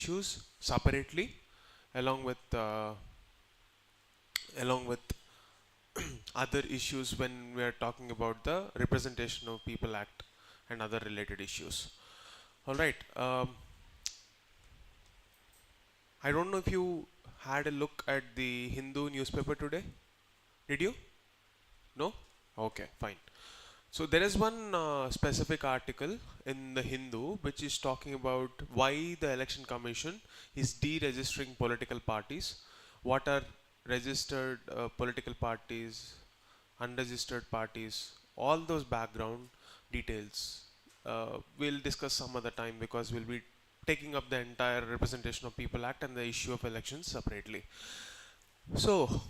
issues separately, along with along with other issues when we are talking about the Representation of People Act and other related issues. All right. I don't know if you had a look at the Hindu newspaper today. Did you? No? Okay, fine. So there is one specific article in the Hindu which is talking about why the election commission is deregistering political parties. What are registered political parties, unregistered parties, all those background details. We'll discuss some other time because we'll be taking up the entire Representation of People Act and the issue of elections separately. So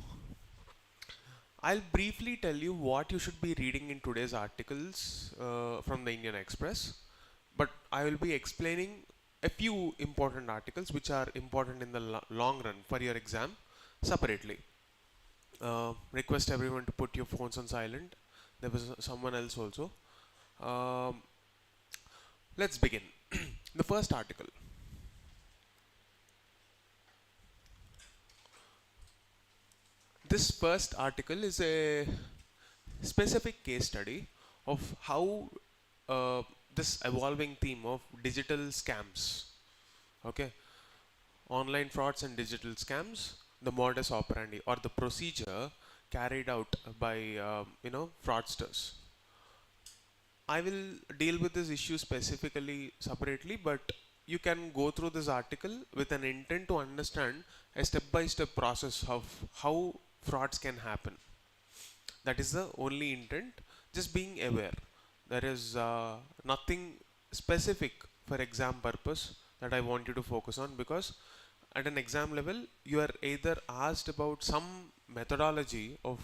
I'll briefly tell you what you should be reading in today's articles from the Indian Express, but I will be explaining a few important articles which are important in the long run for your exam separately. Request everyone to put your phones on silent. There was someone else also. Um, let's begin. The first article. This first article is a specific case study of how this evolving theme of digital scams, okay, online frauds and digital scams, the modus operandi or the procedure carried out by fraudsters. I will deal with this issue specifically separately, but you can go through this article with an intent to understand a step-by-step process of how frauds can happen. That is the only intent, just being aware. There is nothing specific for exam purpose that I want you to focus on, because at an exam level you are either asked about some methodology of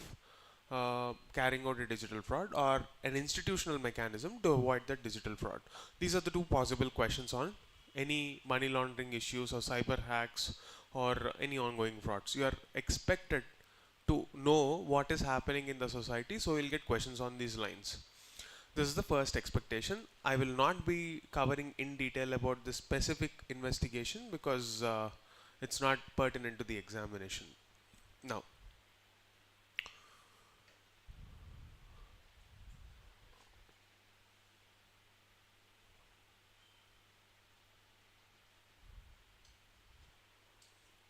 carrying out a digital fraud or an institutional mechanism to avoid that digital fraud. These are the two possible questions on any money laundering issues or cyber hacks or any ongoing frauds. You are expected to know what is happening in the society, so you'll get questions on these lines. This is the first expectation. I will not be covering in detail about this specific investigation because it's not pertinent to the examination. Now,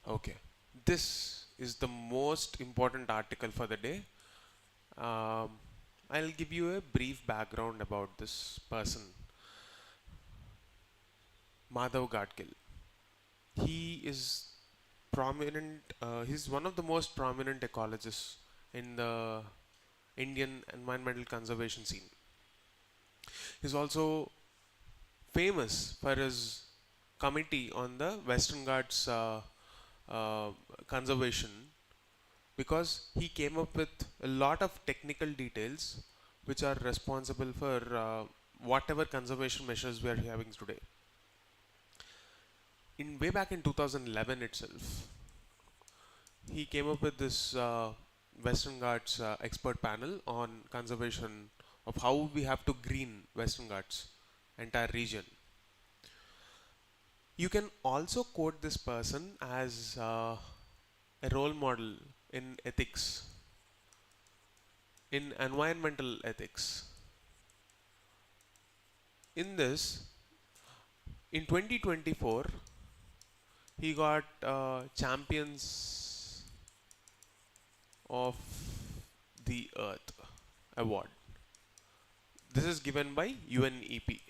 okay, this is the most important article for the day. Um, I'll give you a brief background about this person, Madhav Gadkil. He is prominent. He's one of the most prominent ecologists in the Indian environmental conservation scene. He's also famous for his committee on the Western Ghats uh, conservation, because he came up with a lot of technical details which are responsible for whatever conservation measures we are having today. In way back in 2011 itself, he came up with this Western Ghats expert panel on conservation of how we have to green Western Ghats entire region. You can also quote this person as a role model in ethics, in environmental ethics. In this, in 2024, he got Champions of the Earth award. This is given by UNEP.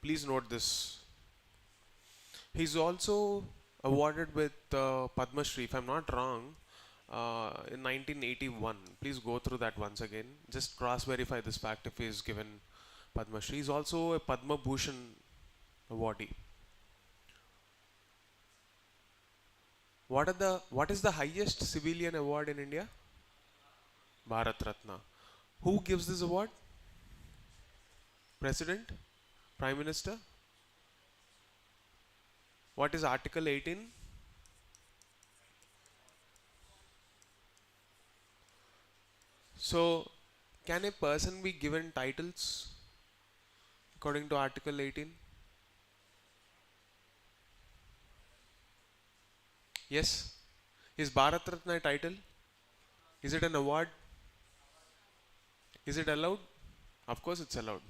Please note this. He's also awarded with Padma Shri, if I'm not wrong, in 1981. Please go through that once again. Just cross-verify this fact if he is given Padma Shri. He's also a Padma Bhushan awardee. What is the highest civilian award in India? Bharat Ratna. Who gives this award? President? Prime Minister? What is Article 18? So, can a person be given titles according to Article 18? Yes. Is Bharat Ratna a title? Is it an award? Is it allowed? Of course it's allowed.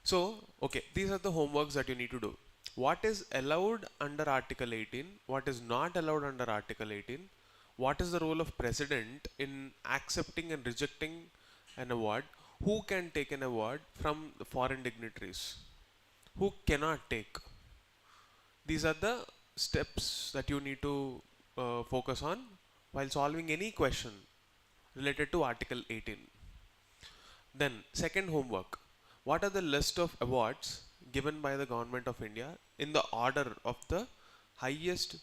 So, okay, these are the homeworks that you need to do. What is allowed under Article 18? What is not allowed under Article 18? What is the role of president in accepting and rejecting an award? Who can take an award from the foreign dignitaries? Who cannot take? These are the steps that you need to focus on while solving any question related to Article 18. Then, second homework. What are the list of awards given by the Government of India in the order of the highest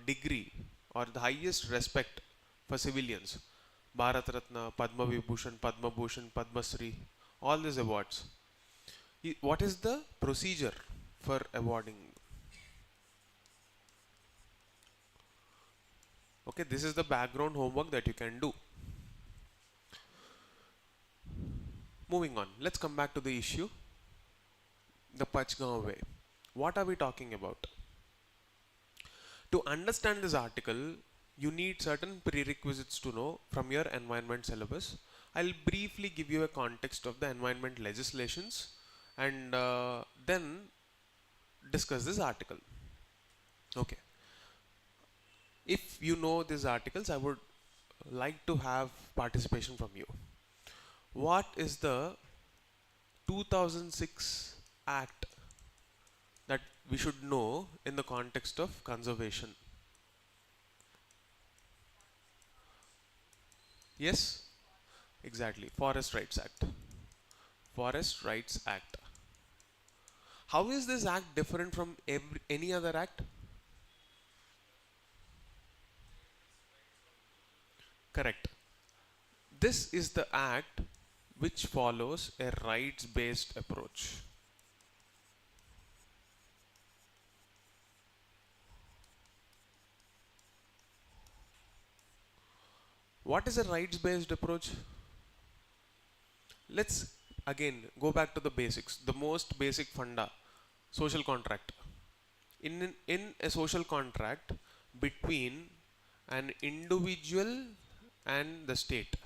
degree or the highest respect for civilians? Bharat Ratna, Padma Vibhushan, Padma Bhushan, Padma Shri, all these awards. What is the procedure for awarding? Okay, this is the background homework that you can do. Moving on, let's come back to the issue, the Pachgaon way. What are we talking about? To understand this article, you need certain prerequisites to know from your environment syllabus. I'll briefly give you a context of the environment legislations and then discuss this article. Okay. If you know these articles, I would like to have participation from you. What is the 2006 Act that we should know in the context of conservation? Yes, exactly. Forest Rights Act. Forest Rights Act. How is this act different from any other act? Correct. This is the act which follows a rights based approach. What is a rights based approach? Let's again go back to the basics, the most basic funda, social contract. In a social contract between an individual and the state,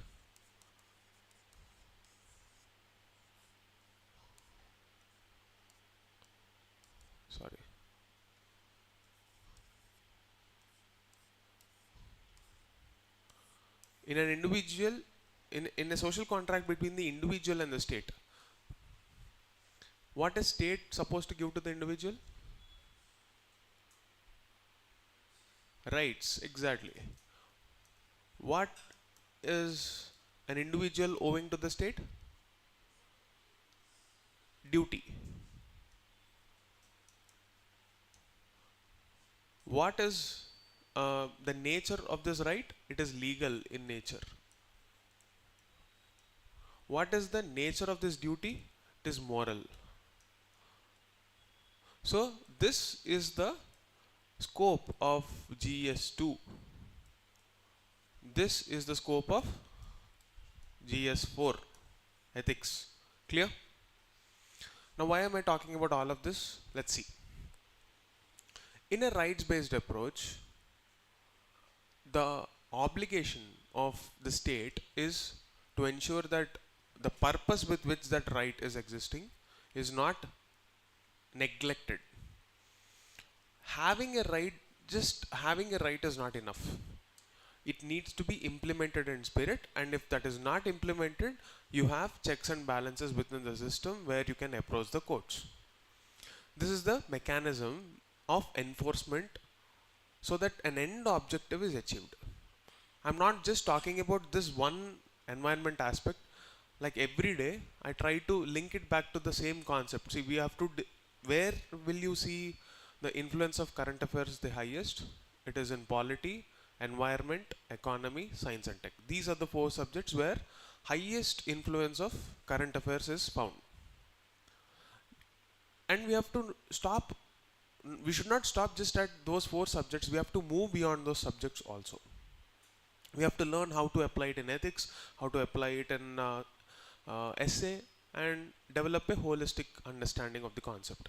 sorry, in an individual, in a social contract between the individual and the state, what is state supposed to give to the individual? Rights, exactly. What is an individual owing to the state? Duty. What is the nature of this right? It is legal in nature. What is the nature of this duty? It is moral. So this is the scope of GS2. This is the scope of GS4, ethics. Clear? Now why am I talking about all of this? Let's see. In a rights based approach, the obligation of the state is to ensure that the purpose with which that right is existing is not neglected. Having a right, just having a right is not enough. It needs to be implemented in spirit, and if that is not implemented, you have checks and balances within the system where you can approach the courts. This is the mechanism of enforcement so that an end objective is achieved. I'm not just talking about this one environment aspect. Like every day, I try to link it back to the same concept. See, we have to, where will you see the influence of current affairs the highest? It is in polity, environment, economy, science and tech. These are the four subjects where highest influence of current affairs is found. And we have to stop, we should not stop just at those four subjects. We have to move beyond those subjects also. We have to learn how to apply it in ethics, how to apply it in essay, and develop a holistic understanding of the concept.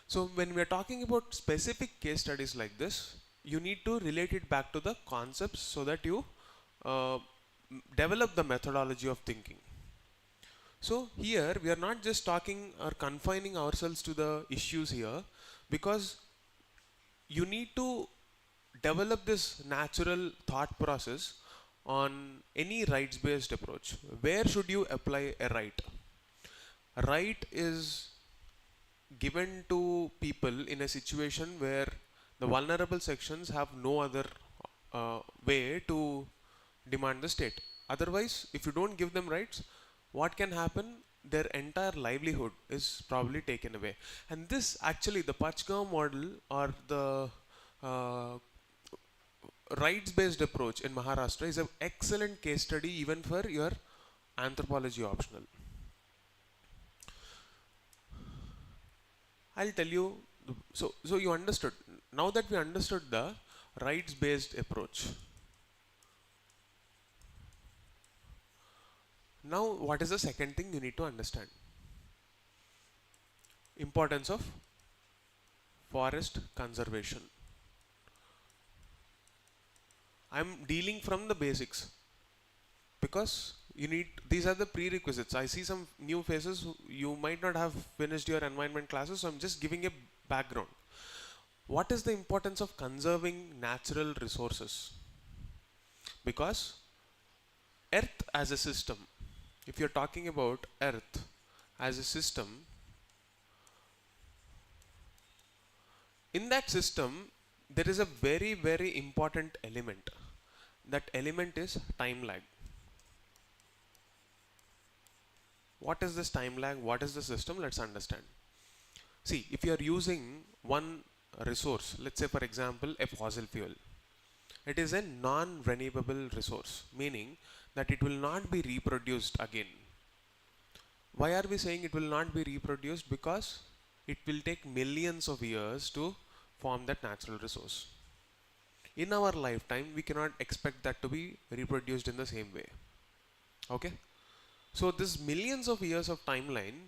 So when we are talking about specific case studies like this, you need to relate it back to the concepts so that you uh, develop the methodology of thinking. So here we are not just talking or confining ourselves to the issues here, because you need to develop this natural thought process on any rights based approach. Where should you apply a right? A right is given to people in a situation where the vulnerable sections have no other way to demand the state. Otherwise, if you don't give them rights, what can happen? Their entire livelihood is probably taken away. And this actually, the Pachgaon model or the uh, rights based approach in Maharashtra is an excellent case study even for your anthropology optional. I'll tell you, so you understood. Now that we understood the rights based approach, now what is the second thing you need to understand? Importance of forest conservation. I'm dealing from the basics because you need, these are the prerequisites. I see some new faces you might not have finished your environment classes, so I'm just giving a background. What is the importance of conserving natural resources? Because earth as a system, if you're talking about earth as a system, in that system there is a very very important element. That element is time lag. What is this time lag? What is the system? Let's understand. See, if you are using one resource, let's say for example a fossil fuel, it is a non-renewable resource, meaning that it will not be reproduced again. Why are we saying it will not be reproduced? Because it will take millions of years to form that natural resource. In our lifetime, we cannot expect that to be reproduced in the same way. Okay? So this millions of years of timeline,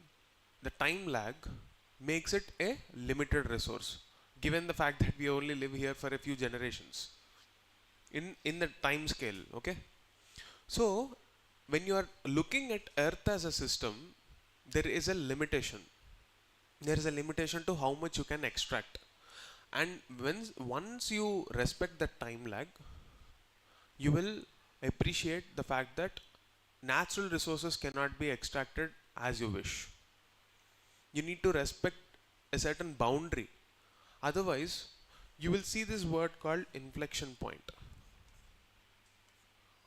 the time lag makes it a limited resource, given the fact that we only live here for a few generations in the time scale. Okay? So when you are looking at earth as a system, there is a limitation. There is a limitation to how much you can extract. And once you respect that time lag, you will appreciate the fact that natural resources cannot be extracted as you wish. You need to respect a certain boundary. Otherwise, you will see this word called inflection point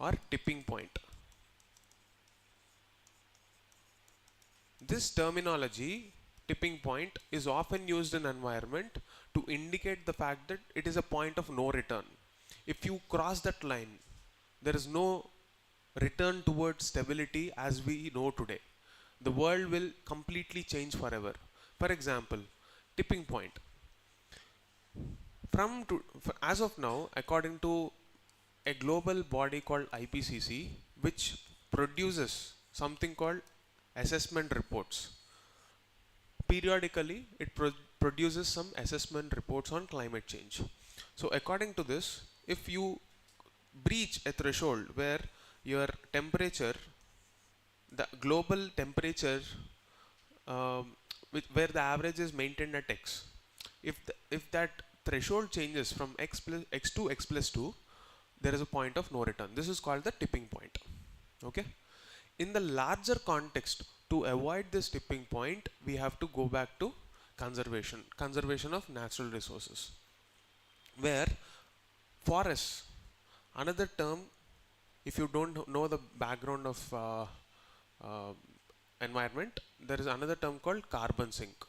or tipping point. This terminology, tipping point, is often used in environment to indicate the fact that it is a point of no return. If you cross that line, there is no return towards stability as we know today. The world will completely change forever. For example, tipping point. As of now, according to a global body called IPCC, which produces something called assessment reports. Periodically, it produces some assessment reports on climate change. So according to this, if you breach a threshold where your temperature, the global temperature, where the average is maintained at x, if that threshold changes from x to x plus 2, there is a point of no return. This is called the tipping point. Okay? In the larger context, to avoid this tipping point, we have to go back to conservation of natural resources, where forests, another term, if you don't know the background of environment, there is another term called carbon sink.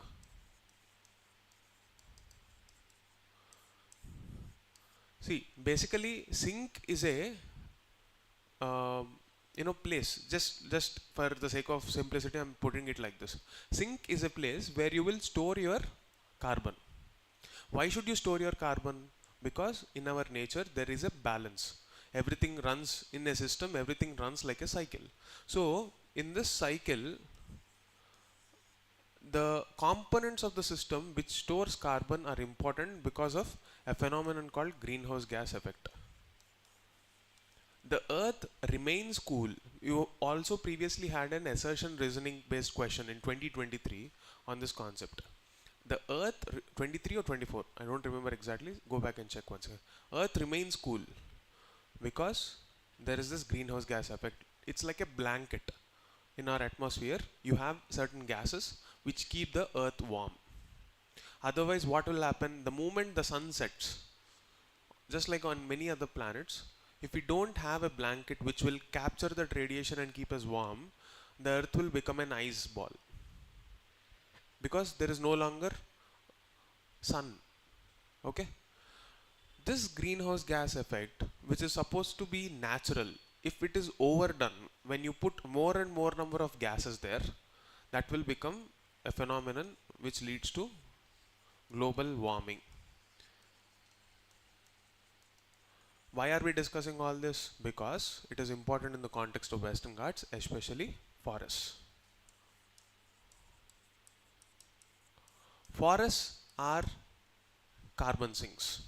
See, basically sink is a place, just for the sake of simplicity I'm putting it like this. Sink is a place where you will store your carbon. Why should you store your carbon? Because in our nature there is a balance. Everything runs in a system, everything runs like a cycle. So in this cycle, the components of the system which stores carbon are important because of a phenomenon called greenhouse gas effect. The earth remains cool. You also previously had an assertion reasoning based question in 2023 on this concept. The earth 23 or 24, I don't remember exactly, go back and check once again. Earth remains cool because there is this greenhouse gas effect. It's like a blanket. In our atmosphere you have certain gases which keep the earth warm. Otherwise what will happen, the moment the sun sets, just like on many other planets, if we don't have a blanket which will capture that radiation and keep us warm, the earth will become an ice ball because there is no longer sun. Okay, this greenhouse gas effect, which is supposed to be natural, if it is overdone, when you put more and more number of gases there, that will become a phenomenon which leads to global warming. Why are we discussing all this? Because it is important in the context of Western Ghats, especially forests. Forests are carbon sinks,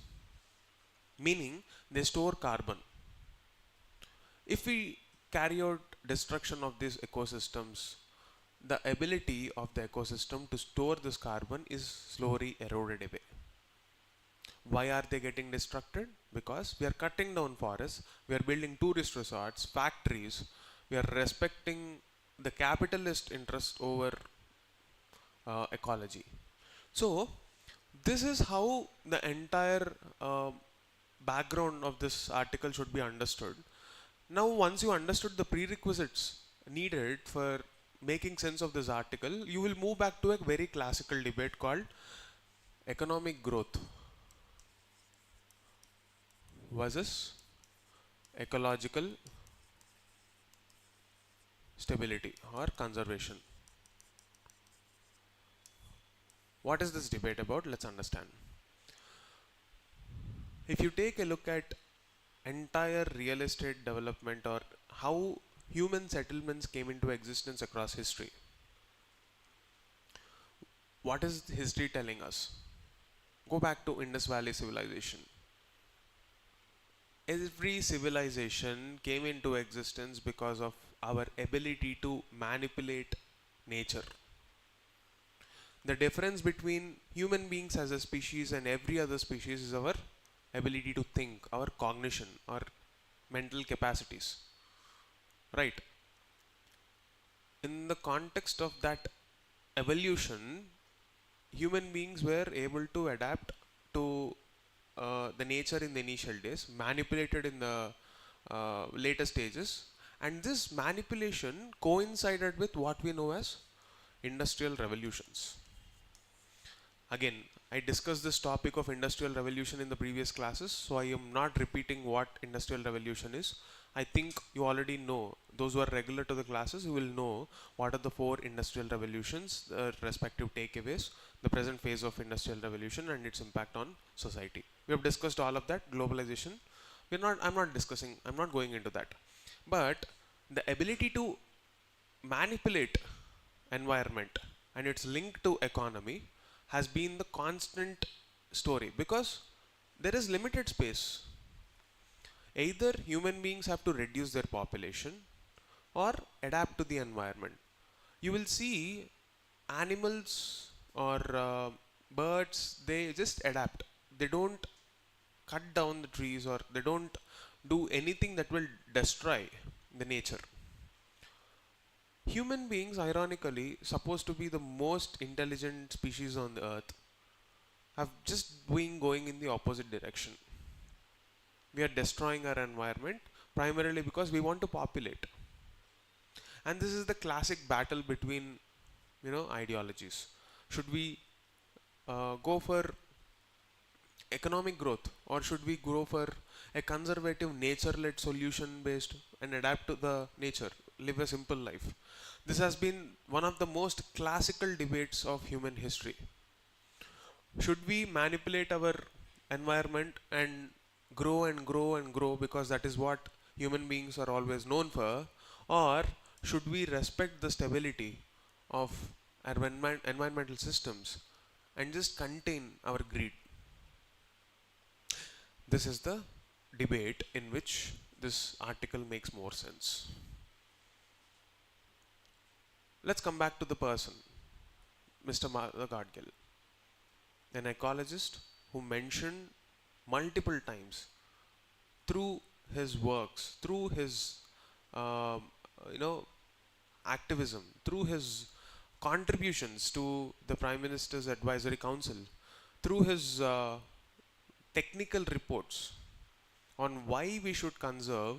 meaning they store carbon. If we carry out destruction of these ecosystems, the ability of the ecosystem to store this carbon is slowly eroded away. Why are they getting destructed? Because we are cutting down forests, we are building tourist resorts, factories, we are respecting the capitalist interest over ecology. So this is how the entire background of this article should be understood. Now once you understood the prerequisites needed for making sense of this article, you will move back to a very classical debate called economic growth versus ecological stability or conservation. What is this debate about? Let's understand. If you take a look at entire real estate development or how human settlements came into existence across history, what is history telling us? Go back to Indus Valley civilization. Every civilization came into existence because of our ability to manipulate nature. The difference between human beings as a species and every other species is our ability to think, our cognition, our mental capacities. Right? In the context of that evolution, human beings were able to adapt to the nature in the initial days, manipulated in the later stages, and this manipulation coincided with what we know as industrial revolutions. Again, I discussed this topic of industrial revolution in the previous classes, so I am not repeating what industrial revolution is. I think you already know. Those who are regular to the classes, you will know what are the 4 industrial revolutions, the respective takeaways, the present phase of industrial revolution and its impact on society. We have discussed all of that. Globalization, I'm not going into that. But the ability to manipulate environment and its link to economy has been the constant story, because there is limited space. Either human beings have to reduce their population or adapt to the environment. You will see animals or birds, they just adapt. They don't cut down the trees or they don't do anything that will destroy the nature. Human beings, ironically, supposed to be the most intelligent species on the earth, have just been going in the opposite direction. We are destroying our environment primarily because we want to populate. And this is the classic battle between, ideologies. Should we go for economic growth, or should we go for a conservative nature-led solution based and adapt to the nature, live a simple life? This has been one of the most classical debates of human history. Should we manipulate our environment and grow and grow and grow because that is what human beings are always known for, or should we respect the stability of our environmental systems and just contain our greed. This is the debate in which this article makes more sense. Let's come back to the person, Mr. Gadgil, an ecologist who mentioned multiple times through his works, through his um, you know activism, through his contributions to the Prime Minister's Advisory Council, through his technical reports on why we should conserve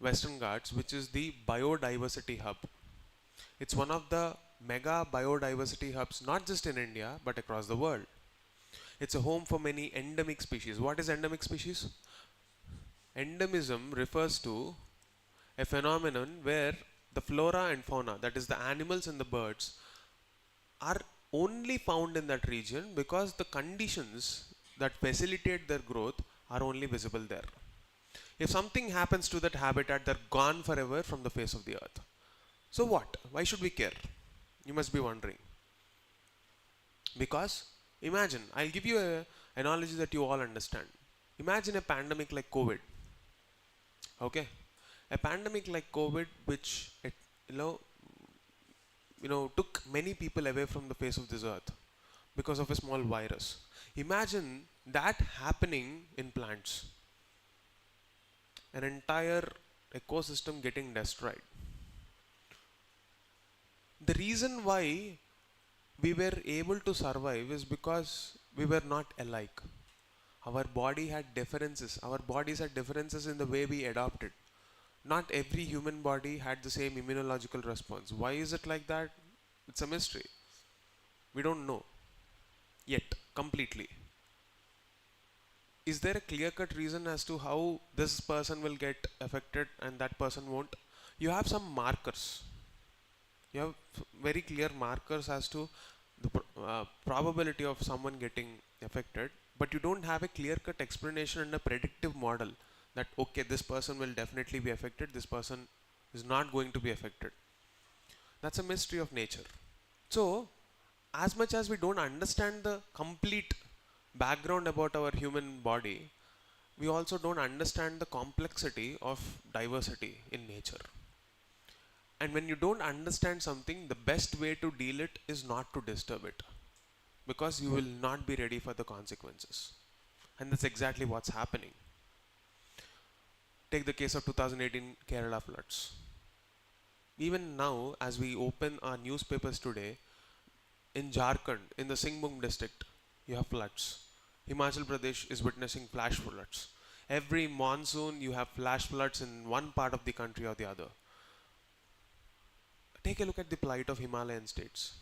Western Ghats, which is the biodiversity hub. It's one of the mega biodiversity hubs, not just in India, but across the world. It's a home for many endemic species. What is endemic species? Endemism refers to a phenomenon where the flora and fauna, that is the animals and the birds, are only found in that region because the conditions that facilitate their growth are only visible there. If something happens to that habitat, they're gone forever from the face of the earth. So what? Why should we care? You must be wondering. Because imagine, I'll give you an analogy that you all understand. Imagine a pandemic like COVID. Okay? A pandemic like COVID, which took many people away from the face of this earth because of a small virus. Imagine that happening in plants. An entire ecosystem getting destroyed. The reason why we were able to survive is because we were not alike. Our body had differences. Our bodies had differences in the way we adapted. Not every human body had the same immunological response. Why is it like that? It's a mystery. We don't know yet completely. Is there a clear-cut reason as to how this person will get affected and that person won't? You have some markers. You have very clear markers as to the probability of someone getting affected, but you don't have a clear-cut explanation and a predictive model that okay, this person will definitely be affected, this person is not going to be affected. That's a mystery of nature. So, as much as we don't understand the complete background about our human body, we also don't understand the complexity of diversity in nature. And when you don't understand something, the best way to deal it is not to disturb it, because you will not be ready for the consequences. And that's exactly what's happening. Take the case of 2018 Kerala floods. Even now, as we open our newspapers today, in Jharkhand, in the Singhbhum district, you have floods. Himachal Pradesh is witnessing flash floods. Every monsoon, you have flash floods in one part of the country or the other. Take a look at the plight of Himalayan states.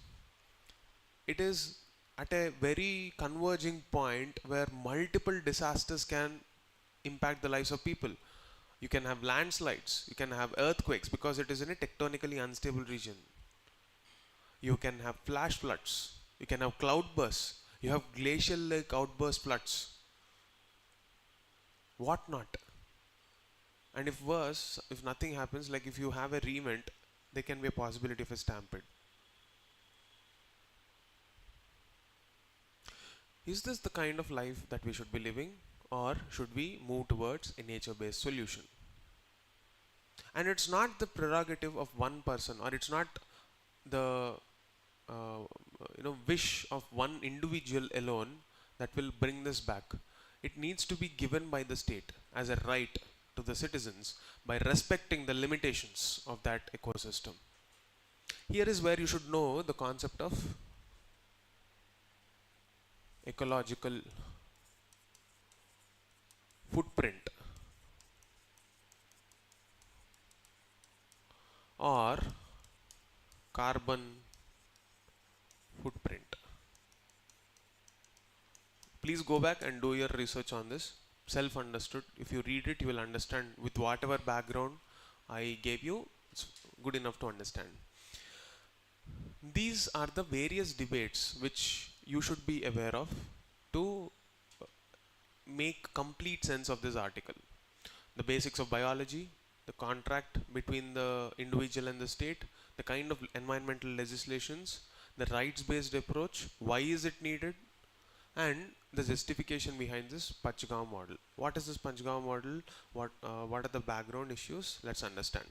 It is at a very converging point where multiple disasters can impact the lives of people. You can have landslides, you can have earthquakes because it is in a tectonically unstable region. You can have flash floods, you can have cloudbursts, you have glacial lake outburst floods. What not? And if worse, if nothing happens, like if you have a re-event, there can be a possibility of a stampede. Is this the kind of life that we should be living, or should we move towards a nature-based solution? And it's not the prerogative of one person, or it's not the wish of one individual alone that will bring this back. It needs to be given by the state as a right to the citizens by respecting the limitations of that ecosystem. Here is where you should know the concept of ecological footprint or carbon footprint. Please go back and do your research on this. Self-understood. If you read it, you will understand with whatever background I gave you. It's good enough to understand. These are the various debates which you should be aware of to make complete sense of this article. The basics of biology, the contract between the individual and the state, the kind of environmental legislations, the rights based approach, why is it needed, and the justification behind this Panchgaon model. What is this Panchgaon model? What are the background issues? Let's understand.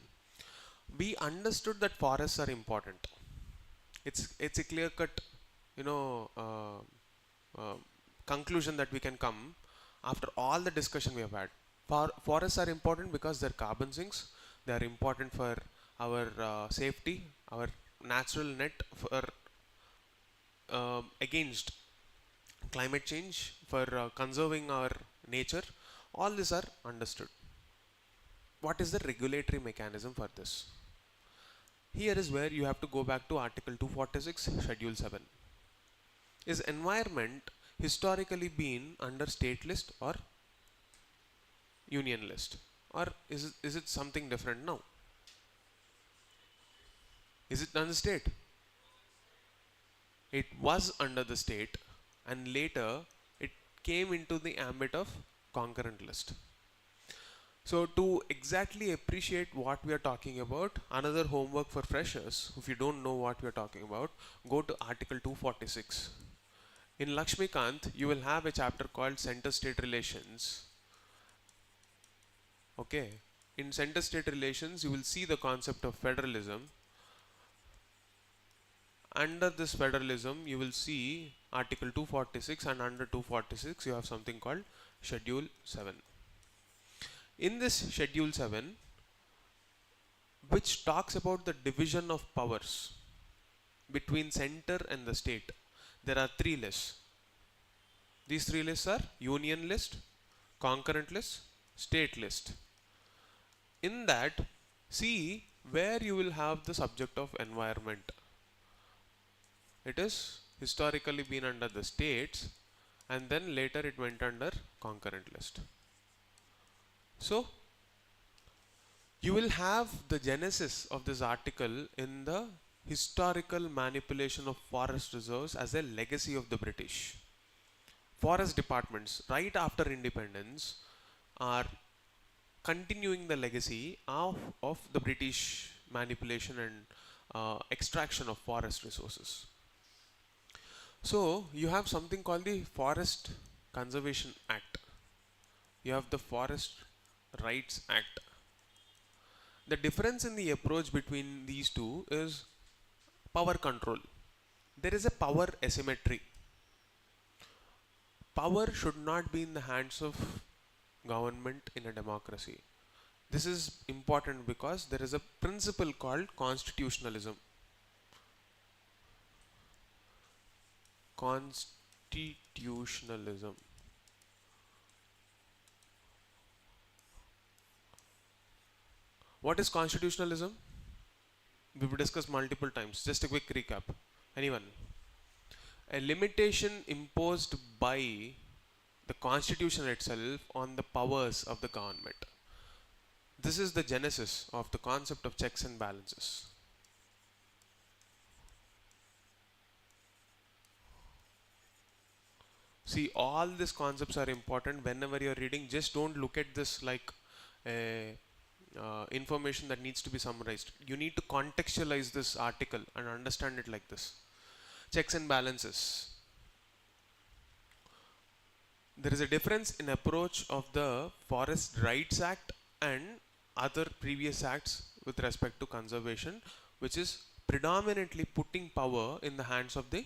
We understood that forests are important. It's a clear cut, you know, conclusion that we can come after all the discussion we have had. Forests are important because they're carbon sinks. They are important for our safety, our natural net for against climate change, for conserving our nature. All these are understood. What is the regulatory mechanism for this? Here is where you have to go back to Article 246, Schedule 7. Is environment historically been under state list or union list? Or is it something different now? Is it under state? It was under the state and later it came into the ambit of concurrent list. So to exactly appreciate what we are talking about, another homework for freshers, if you don't know what we are talking about, go to Article 246. In Lakshmikant, you will have a chapter called Center-State Relations. Okay. In Center-State Relations, you will see the concept of federalism. Under this federalism, you will see Article 246, and under 246, you have something called Schedule 7. In this Schedule 7, which talks about the division of powers between center and the state, there are 3 lists. These 3 lists are union list, concurrent list, state list. In that, see where you will have the subject of environment. It is historically been under the states and then later it went under concurrent list. So you will have the genesis of this article in the historical manipulation of forest reserves as a legacy of the British. Forest departments right after independence are continuing the legacy of the British manipulation and extraction of forest resources. So you have something called the Forest Conservation Act. You have the Forest Rights Act. The difference in the approach between these two is power control. There is a power asymmetry. Power should not be in the hands of government in a democracy. This is important because there is a principle called constitutionalism. Constitutionalism. What is constitutionalism? We've discussed multiple times. Just a quick recap. Anyone? A limitation imposed by the constitution itself on the powers of the government. This is the genesis of the concept of checks and balances. See, all these concepts are important whenever you're reading. Just don't look at this like information that needs to be summarized. You need to contextualize this article and understand it like this. Checks and balances. There is a difference in approach of the Forest Rights Act and other previous acts with respect to conservation, which is predominantly putting power in the hands of the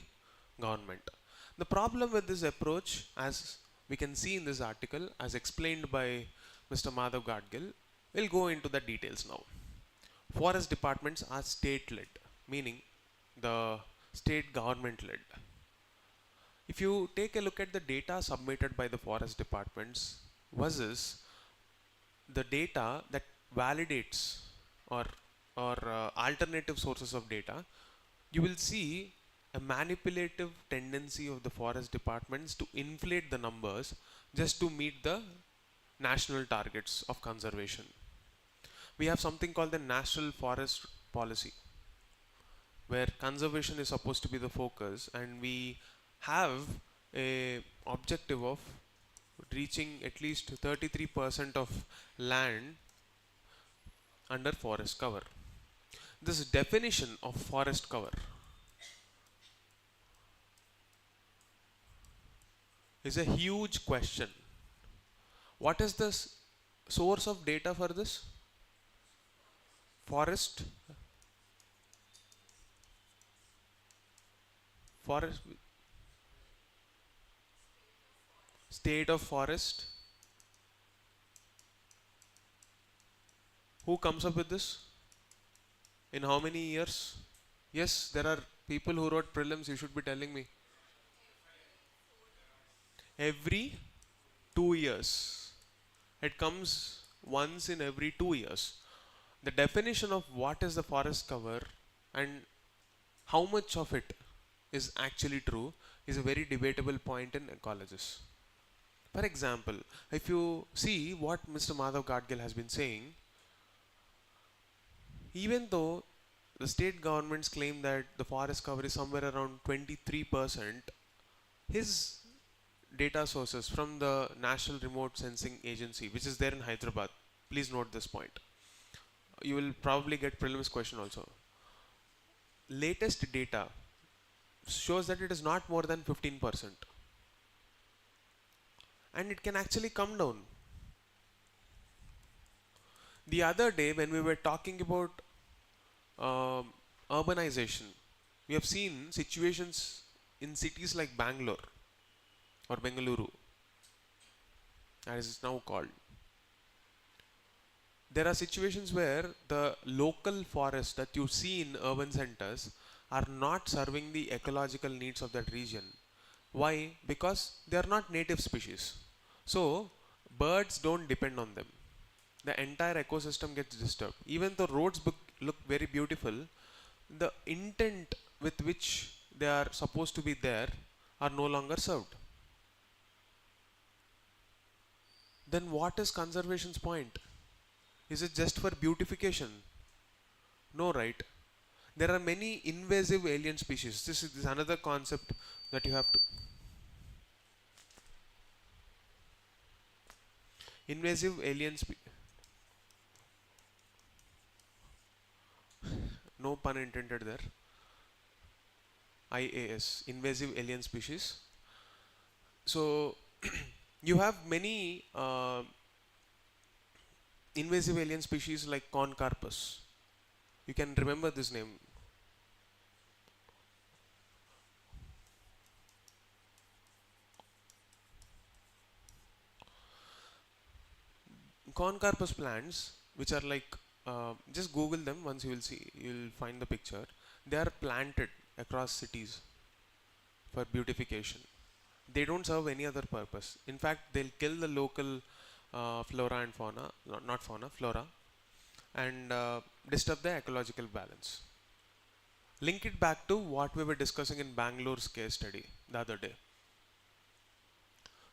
government. The problem with this approach, as we can see in this article, as explained by Mr. Madhav Gadgil, we'll go into the details now. Forest departments are state-led, meaning the state government-led. If you take a look at the data submitted by the forest departments versus the data that validates or alternative sources of data, you will see a manipulative tendency of the forest departments to inflate the numbers just to meet the national targets of conservation. We have something called the National Forest Policy, where conservation is supposed to be the focus, and we have a objective of reaching at least 33% of land under forest cover. This definition of forest cover is a huge question. What is the source of data for this? Forest, forest, state of forest. Who comes up with this? In how many years? Yes, there are people who wrote prelims, you should be telling me. Every 2 years. It comes once in every 2 years. The definition of what is the forest cover and how much of it is actually true is a very debatable point in colleges. For example, if you see what Mr. Madhav Gadgil has been saying, even though the state governments claim that the forest cover is somewhere around 23%, his data sources from the National Remote Sensing Agency, which is there in Hyderabad, please note this point. You will probably get prelims question also. Latest data shows that it is not more than 15%. And it can actually come down. The other day, when we were talking about urbanization, we have seen situations in cities like Bangalore or Bengaluru, as it's now called. There are situations where the local forests that you see in urban centers are not serving the ecological needs of that region. Why? Because they are not native species. So, birds don't depend on them. The entire ecosystem gets disturbed. Even though roads look very beautiful, the intent with which they are supposed to be there are no longer served. Then what is conservation's point? Is it just for beautification? No, right? There are many invasive alien species. This is another concept that you have to. Invasive alien no pun intended there. IAS, invasive alien species. So you have many invasive alien species like Concarpus. You can remember this name. Concarpus plants, which are like, just Google them once you will see, you will find the picture. They are planted across cities for beautification. They don't serve any other purpose. In fact, they'll kill the local flora and fauna, not fauna, flora, and disturb the ecological balance. Link it back to what we were discussing in Bangalore's case study the other day.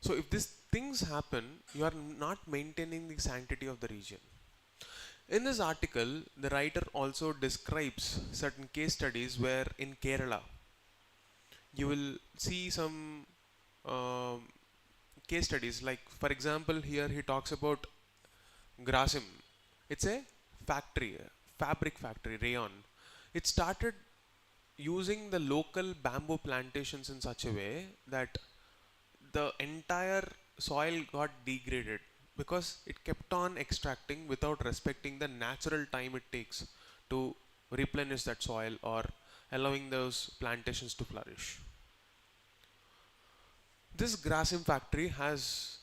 So if these things happen, you are not maintaining the sanctity of the region. In this article, the writer also describes certain case studies where in Kerala, you will see some case studies. Like, for example, here he talks about Grasim. It's a factory, a fabric factory, rayon. It started using the local bamboo plantations in such a way that the entire soil got degraded because it kept on extracting without respecting the natural time it takes to replenish that soil or allowing those plantations to flourish. This Grasim factory has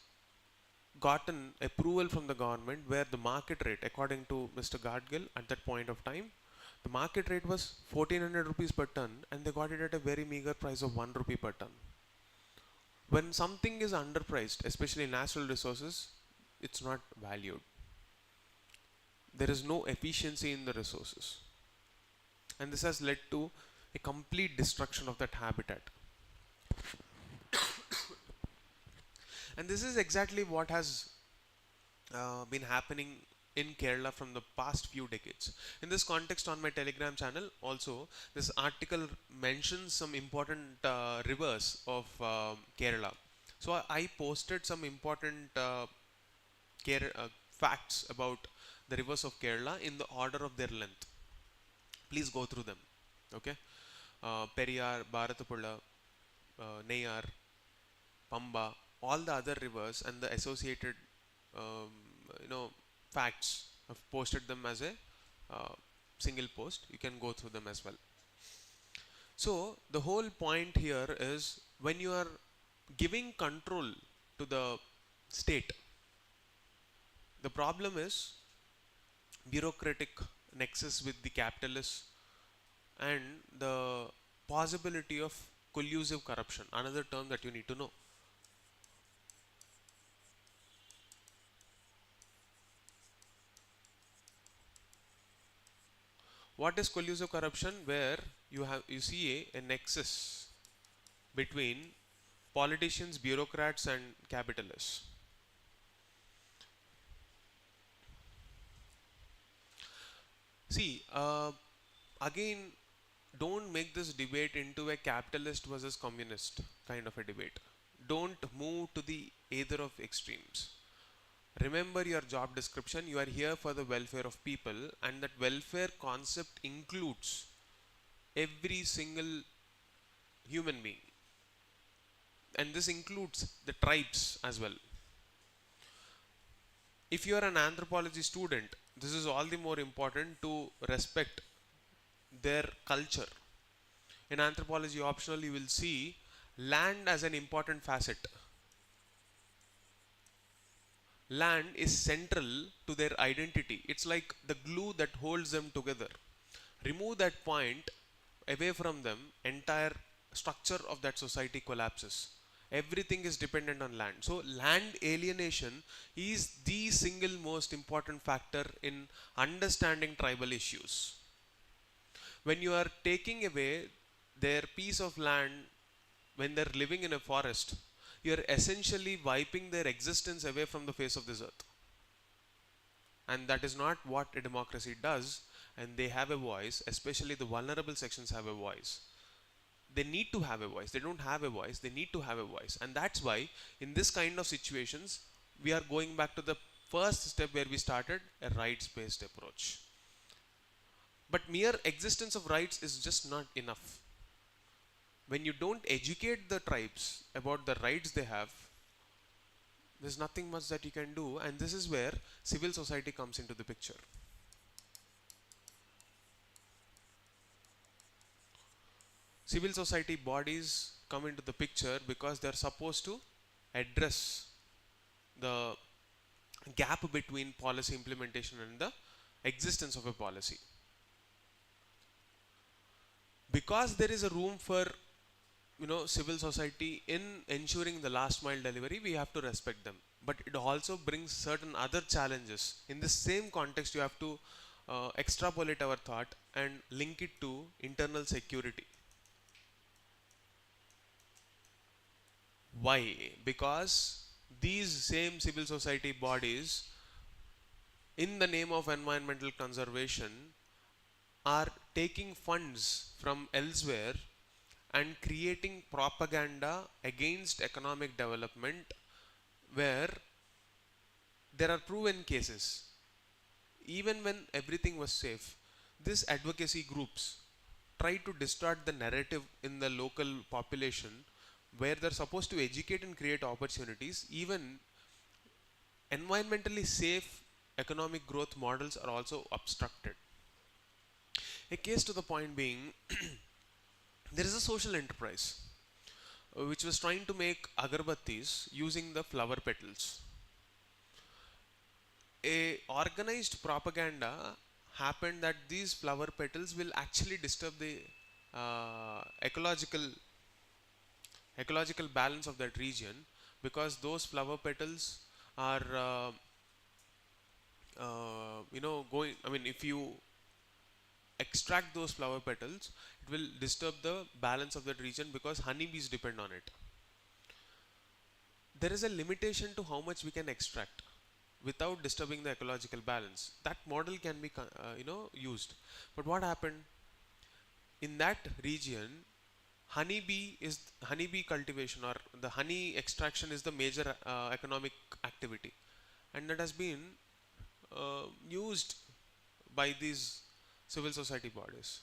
gotten approval from the government where the market rate, according to Mr. Gadgil at that point of time, the market rate was 1400 rupees per ton and they got it at a very meager price of 1 rupee per ton. When something is underpriced, especially natural resources, it's not valued. There is no efficiency in the resources. And this has led to a complete destruction of that habitat. And this is exactly what has been happening in Kerala from the past few decades. In this context, on my Telegram channel, also, this article mentions some important rivers of Kerala. So I posted some important facts about the rivers of Kerala in the order of their length. Please go through them. Okay, Periyar, Bharatapuzha, Neyar, Pamba, all the other rivers and the associated um, you know facts. I've posted them as a single post. You can go through them as well. So the whole point here is, when you are giving control to the state, the problem is bureaucratic nexus with the capitalists and the possibility of collusive corruption, another term that you need to know. What is collusive corruption? Where you see a nexus between politicians, bureaucrats and capitalists. See, again, don't make this debate into a capitalist versus communist kind of a debate. Don't move to the either of extremes. Remember your job description. You are here for the welfare of people, and that welfare concept includes every single human being, and this includes the tribes as well. If you are an anthropology student, this is all the more important to respect their culture. In anthropology optional, you will see land as an important facet. Land is central to their identity. It's like the glue that holds them together. Remove that point away from them, entire structure of that society collapses. Everything is dependent on land. So land alienation is the single most important factor in understanding tribal issues. When you are taking away their piece of land, when they're living in a forest, you're essentially wiping their existence away from the face of this earth. And that is not what a democracy does. And they have a voice, especially the vulnerable sections have a voice. They need to have a voice. They don't have a voice, they need to have a voice. And that's why in this kind of situations, we are going back to the first step where we started, a rights-based approach. But mere existence of rights is just not enough. When you don't educate the tribes about the rights they have, there's nothing much that you can do, and this is where civil society comes into the picture. Civil society bodies come into the picture because they're supposed to address the gap between policy implementation and the existence of a policy. Because there is a room for civil society in ensuring the last mile delivery, we have to respect them. But it also brings certain other challenges. In the same context, you have to extrapolate our thought and link it to internal security. Why? Because these same civil society bodies, in the name of environmental conservation, are taking funds from elsewhere and creating propaganda against economic development, where there are proven cases. Even when everything was safe, these advocacy groups try to distort the narrative in the local population, where they're supposed to educate and create opportunities. Even environmentally safe economic growth models are also obstructed. A case to the point being, there is a social enterprise which was trying to make agarbattis using the flower petals. A organized propaganda happened that these flower petals will actually disturb the ecological balance of that region, because those flower petals are going, I mean, if you extract those flower petals, it will disturb the balance of that region, because honeybees depend on it. There is a limitation to how much we can extract without disturbing the ecological balance. That model can be used. But what happened in that region? Honeybee cultivation, or the honey extraction, is the major economic activity, and that has been used by these civil society bodies.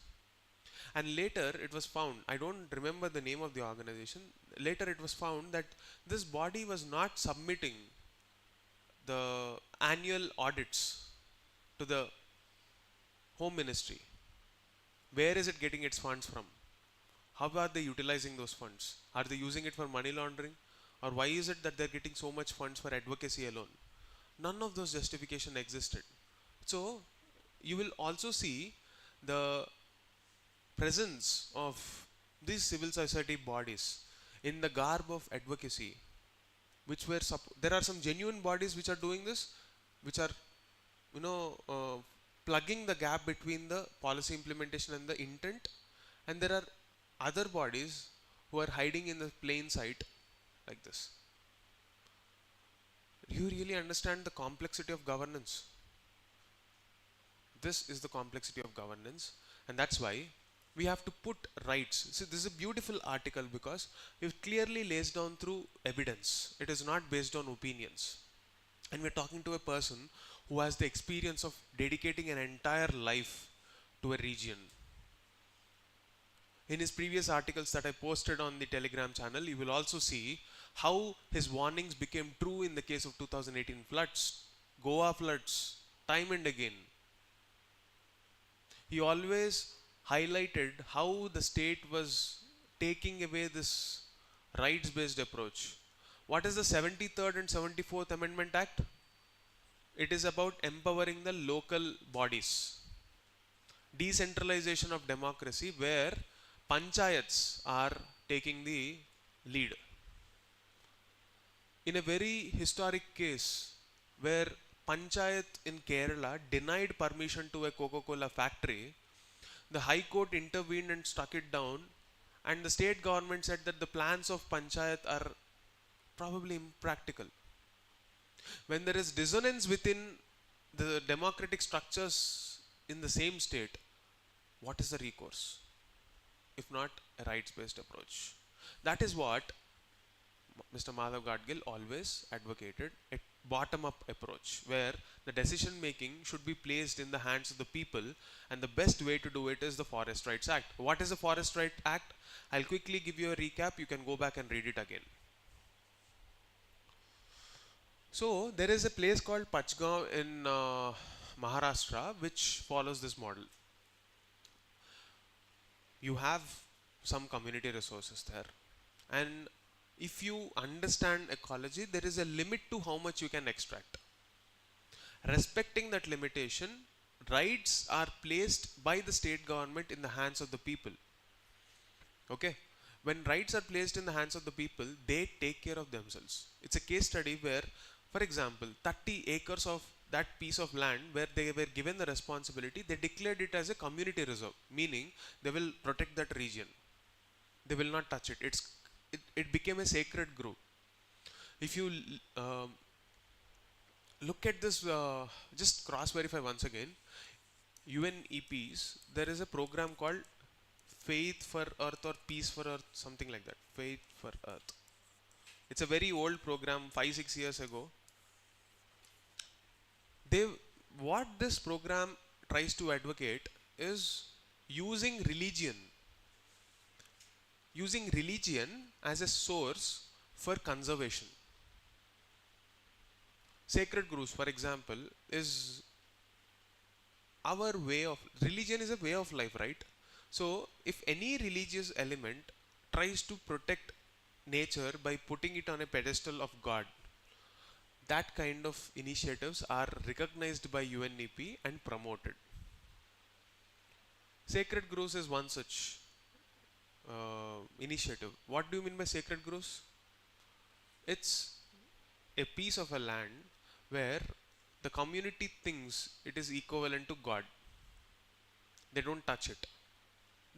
And later it was found, I don't remember the name of the organization, later it was found that this body was not submitting the annual audits to the home ministry. Where is it getting its funds from? How are they utilizing those funds? Are they using it for money laundering? Or why is it that they're getting so much funds for advocacy alone? None of those justification existed. So you will also see the presence of these civil society bodies in the garb of advocacy, which were there are some genuine bodies which are doing this, which are you know uh, plugging the gap between the policy implementation and the intent, and there are other bodies who are hiding in the plain sight like this. You really understand the complexity of governance. This is the complexity of governance, and that's why we have to put rights. See, this is a beautiful article because it clearly lays down through evidence. It is not based on opinions. And we're talking to a person who has the experience of dedicating an entire life to a region. In his previous articles that I posted on the Telegram channel, you will also see how his warnings became true in the case of 2018 floods, Goa floods, time and again. He always highlighted how the state was taking away this rights based approach. What is the 73rd and 74th Amendment Act? It is about empowering the local bodies. Decentralization of democracy, where panchayats are taking the lead. In a very historic case where panchayat in Kerala denied permission to a Coca-Cola factory, the High Court intervened and struck it down, and the state government said that the plans of panchayat are probably impractical. When there is dissonance within the democratic structures in the same state, what is the recourse if not a rights based approach? That is what Mr. Madhav Gadgil always advocated, a bottom up approach where the decision making should be placed in the hands of the people, and the best way to do it is the Forest Rights Act. What is the Forest Rights Act? I'll quickly give you a recap. You can go back and read it again. So there is a place called Pachgaon in Maharashtra which follows this model. You have some community resources there, and if you understand ecology, there is a limit to how much you can extract. Respecting that limitation, rights are placed by the state government in the hands of the people. Okay? When rights are placed in the hands of the people, they take care of themselves. It's a case study where, for example, 30 acres of that piece of land where they were given the responsibility, they declared it as a community reserve, meaning they will protect that region. They will not touch it. It became a sacred grove. If you look at this, just cross verify once again. UNEPs, there is a program called Faith for Earth or Peace for Earth, something like that. Faith for Earth. It's a very old program, 5-6 years ago. What this program tries to advocate is using religion as a source for conservation. Sacred groves, for example, is our way of, religion is a way of life, right? So if any religious element tries to protect nature by putting it on a pedestal of God, that kind of initiatives are recognized by UNEP and promoted. Sacred groves is one such initiative. What do you mean by sacred groves? It's a piece of a land where the community thinks it is equivalent to God. They don't touch it.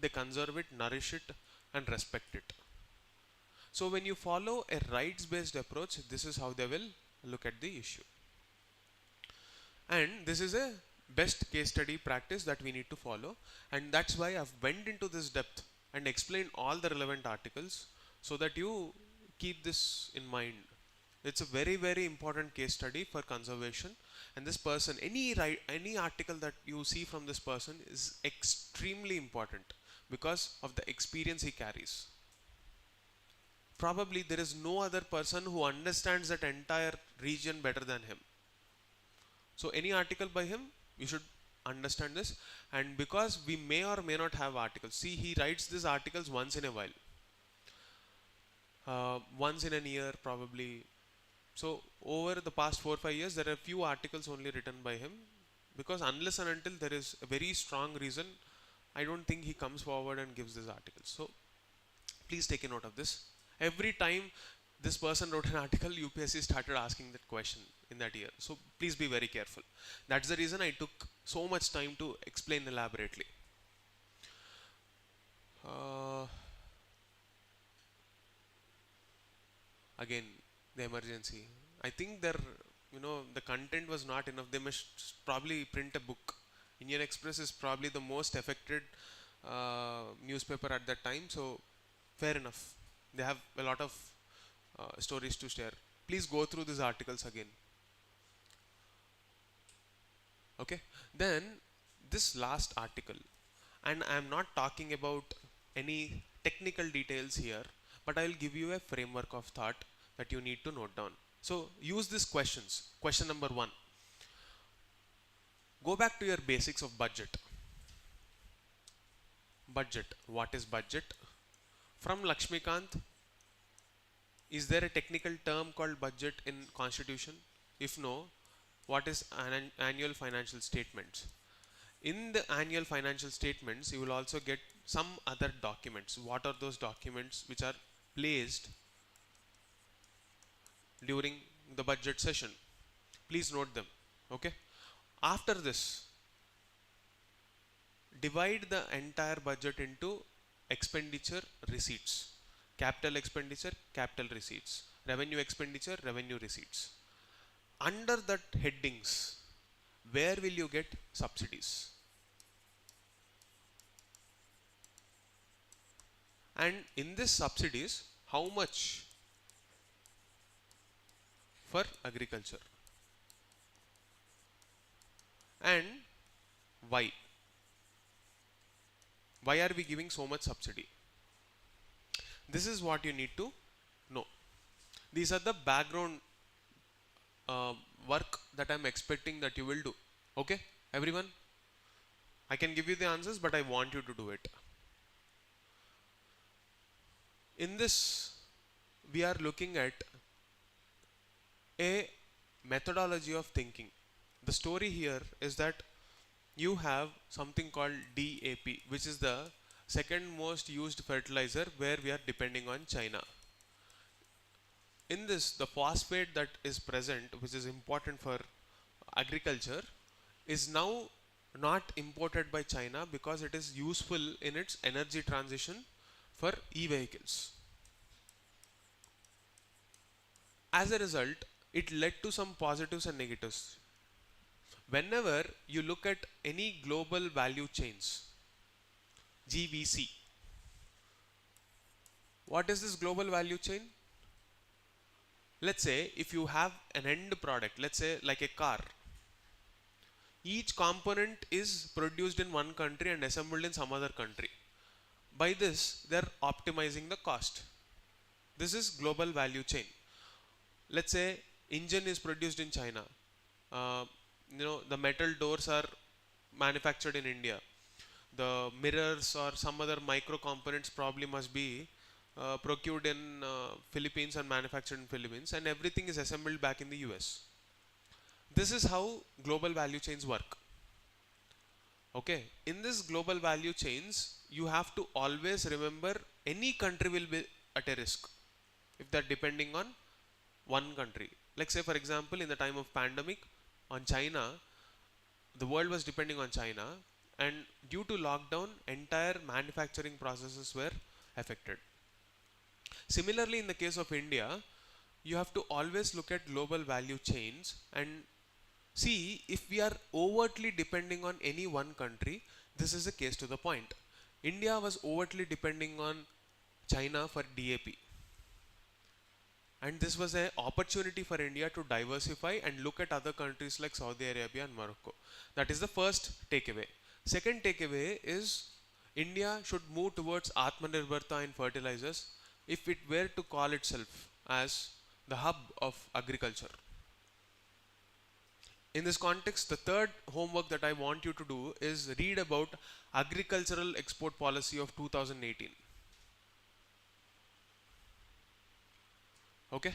They conserve it, nourish it, and respect it. So when you follow a rights-based approach, this is how they will look at the issue. And this is a best case study practice that we need to follow, and that's why I've went into this depth and explained all the relevant articles so that you keep this in mind. It's a very, very important case study for conservation, and this person, any article that you see from this person is extremely important because of the experience he carries. probably there is no other person who understands that entire region better than him. So any article by him, you should understand this. And because we may or may not have articles, see, he writes these articles once in a while, once in a year probably. So over the past 4 or 5 years, there are few articles only written by him, because unless and until there is a very strong reason, I don't think he comes forward and gives these articles. So please take a note of this. Every time this person wrote an article, UPSC started asking that question in that year. So please be very careful. That's the reason I took so much time to explain elaborately. Again, the emergency. I think the content was not enough. They must probably print a book. Indian Express is probably the most affected newspaper at that time. So fair enough. They have a lot of stories to share. Please go through these articles again. Okay. Then this last article, and I am not talking about any technical details here, but I will give you a framework of thought that you need to note down. So use these questions. Question number 1. Go back to your basics of budget. Budget. What is budget? From Lakshmikant, is there a technical term called budget in constitution? If no, what is an annual financial statements? In the annual financial statements, you will also get some other documents. What are those documents which are placed during the budget session? Please note them. Okay. After this, divide the entire budget into expenditure receipts. Capital expenditure, capital receipts. Revenue expenditure, revenue receipts. Under that headings, where will you get subsidies? And in this subsidies, how much for agriculture? And why? Why are we giving so much subsidy? This is what you need to know. These are the background work that I am expecting that you will do. Okay, everyone? I can give you the answers, but I want you to do it. In this, we are looking at a methodology of thinking. The story here is that you have something called DAP, which is the second most used fertilizer, where we are depending on China. In this, the phosphate that is present, which is important for agriculture, is now not imported by China because it is useful in its energy transition for e-vehicles. As a result, it led to some positives and negatives. Whenever you look at any global value chains, GVC, what is this global value chain? Let's say if you have an end product, let's say like a car, each component is produced in one country and assembled in some other country. By this, they are optimizing the cost. This is global value chain. Let's say engine is produced in China. The metal doors are manufactured in India. The mirrors or some other micro components probably must be procured in Philippines and manufactured in Philippines, and everything is assembled back in the US. This is how global value chains work. Okay, in this global value chains, you have to always remember any country will be at a risk if they're depending on one country. Like say for example, in the time of pandemic on China, the world was depending on China, and due to lockdown, entire manufacturing processes were affected. Similarly, in the case of India, you have to always look at global value chains and see if we are overtly depending on any one country. This is a case to the point. India was overtly depending on China for DAP. And this was an opportunity for India to diversify and look at other countries like Saudi Arabia and Morocco. That is the first takeaway. Second takeaway is India should move towards Atmanirbharta in fertilizers. if it were to call itself as the hub of agriculture? In this context, the third homework that I want you to do is read about agricultural export policy of 2018. Okay?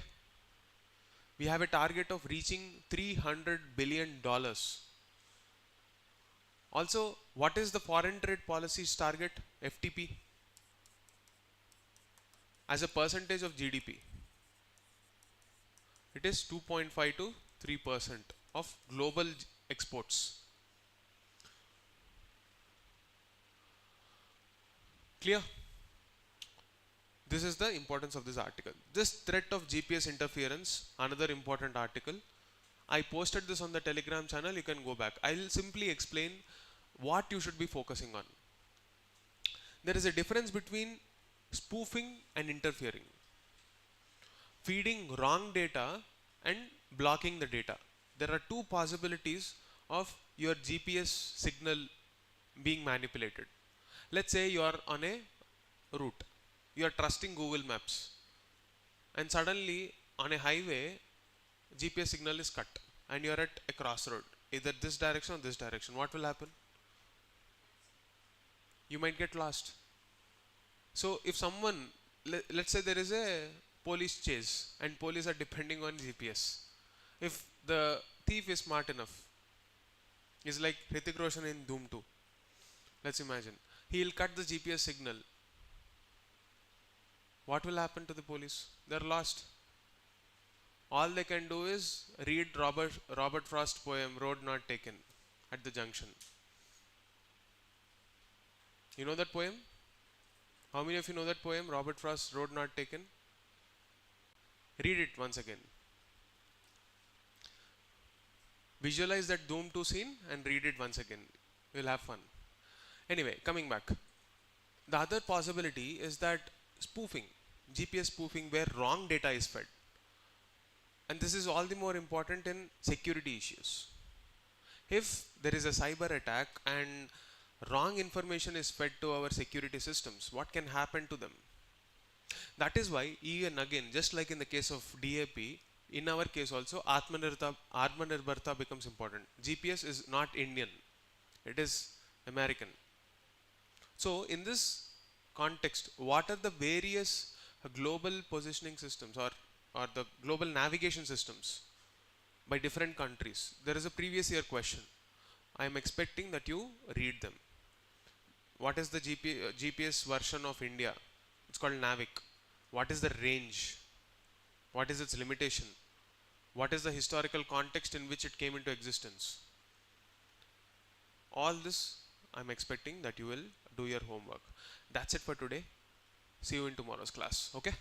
We have a target of reaching $300 billion. Also, what is the foreign trade policy's target, FTP, as a percentage of GDP? It is 2.5 to 3% of global exports. Clear? This is the importance of this article. This threat of GPS interference, another important article. I posted this on the Telegram channel, you can go back. I will simply explain what you should be focusing on. There is a difference between spoofing and interfering. Feeding wrong data and blocking the data. There are two possibilities of your GPS signal being manipulated. Let's say you are on a route. You are trusting Google Maps and suddenly on a highway GPS signal is cut and you are at a crossroad, either this direction or this direction. What will happen? You might get lost. So if someone, let's say there is a police chase and police are depending on GPS. If the thief is smart enough, is like Hrithik Roshan in Doom 2. Let's imagine. He will cut the GPS signal. What will happen to the police? They are lost. All they can do is read Robert Frost poem Road Not Taken at the junction. You know that poem? How many of you know that poem, Robert Frost Road Not Taken? Read it once again. Visualize that Doom 2 scene and read it once again. You'll have fun. Anyway, coming back. The other possibility is that spoofing, GPS spoofing, where wrong data is fed. And this is all the more important in security issues. If there is a cyber attack and wrong information is fed to our security systems, what can happen to them? That is why, even again, just like in the case of DAP, in our case also, Atmanirbharta becomes important. GPS is not Indian, it is American. So, in this context, what are the various global positioning systems or the global navigation systems by different countries? There is a previous year question. I am expecting that you read them. What is the GPS version of India? It's called Navic. What is the range? What is its limitation? What is the historical context in which it came into existence? All this I'm expecting that you will do your homework. That's it for today. See you in tomorrow's class. Okay?